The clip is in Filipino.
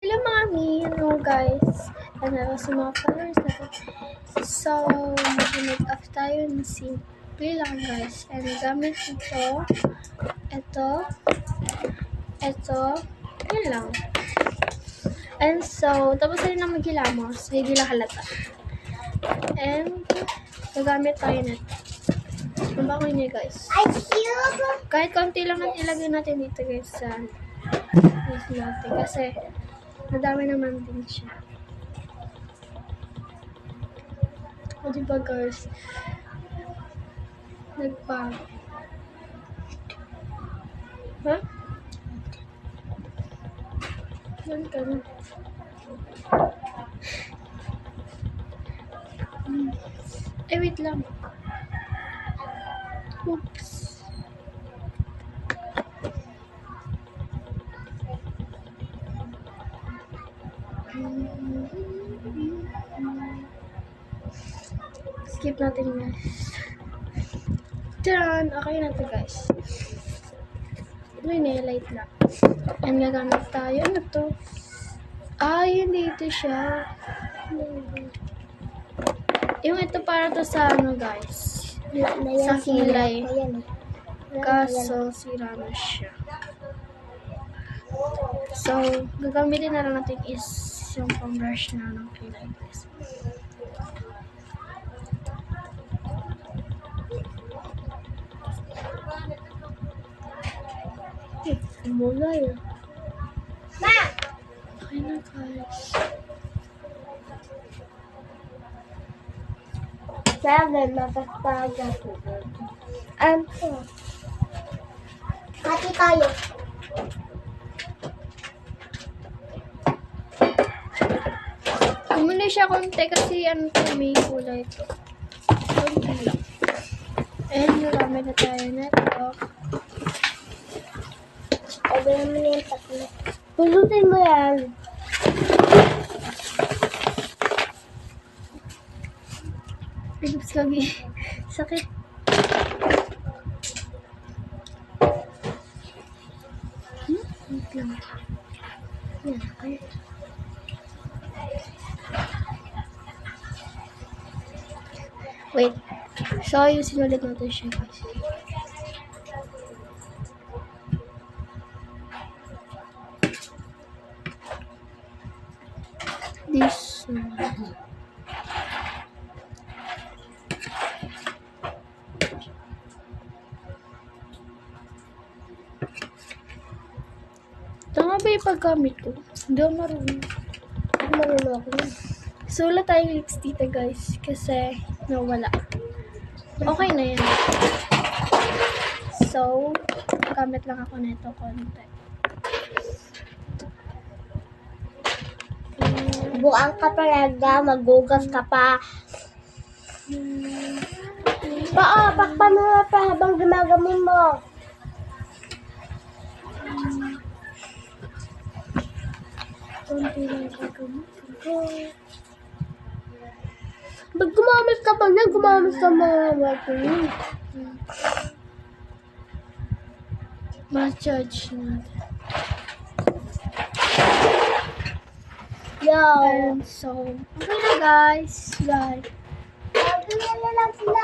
Hello mami, hello guys. Ano sa mga followers natin. So, mag-make up tayo ng simple lang guys. And gamit ito, yun lang. And so, tapos na lang maghilamos. Hindi lang halata. And, gagamit tayo nito. Mabango niya guys. Kahit konti lang natin ilagay natin dito guys sa natin. Kasi, madami naman din siya. O diba girls? Nagbago. Ha? Yan ka na. Eh, wait lang. Oops. Skip natin guys. Done! Okay na to guys. Ito yung nail-light lang. And gagamit tayo. Ano to? Hindi ito siya. Yung ito para to sa ano guys. Sa kilay. Kaso sira na siya. So, gagamitin na lang natin is yung pang-brush na ng kilay guys. Mula yun. Ma! Okay na guys. Seven, mapagpaga po. Pati tayo. Kumuli siya konti kasi ano to, may kulay ito. Konti lang. And nagamit na tayo na ito. Sabi naman yung tatlo. Pulutin mo yan. Oops, kagi. Sakit. Wait lang. Yan, okay. Wait. So, ayusin ulit natin siya guys. This one. Tama ba yung paggamit ko? Hindi ako marunong. Marunong ako na. So, wala tayong lips dito guys. Kasi, nawala. Okay na yan. So, gamit lang ako nito konti. Buang ka talaga, magugas ka pa. Pakpan mo na pa habang gumagamon mo. Konti lang gagamit ko. Pag gumamit ka pa na, gumamit ka mga Ma-charge natin. Yo. And so, okay na guys. Bye. Sabi na lang sila.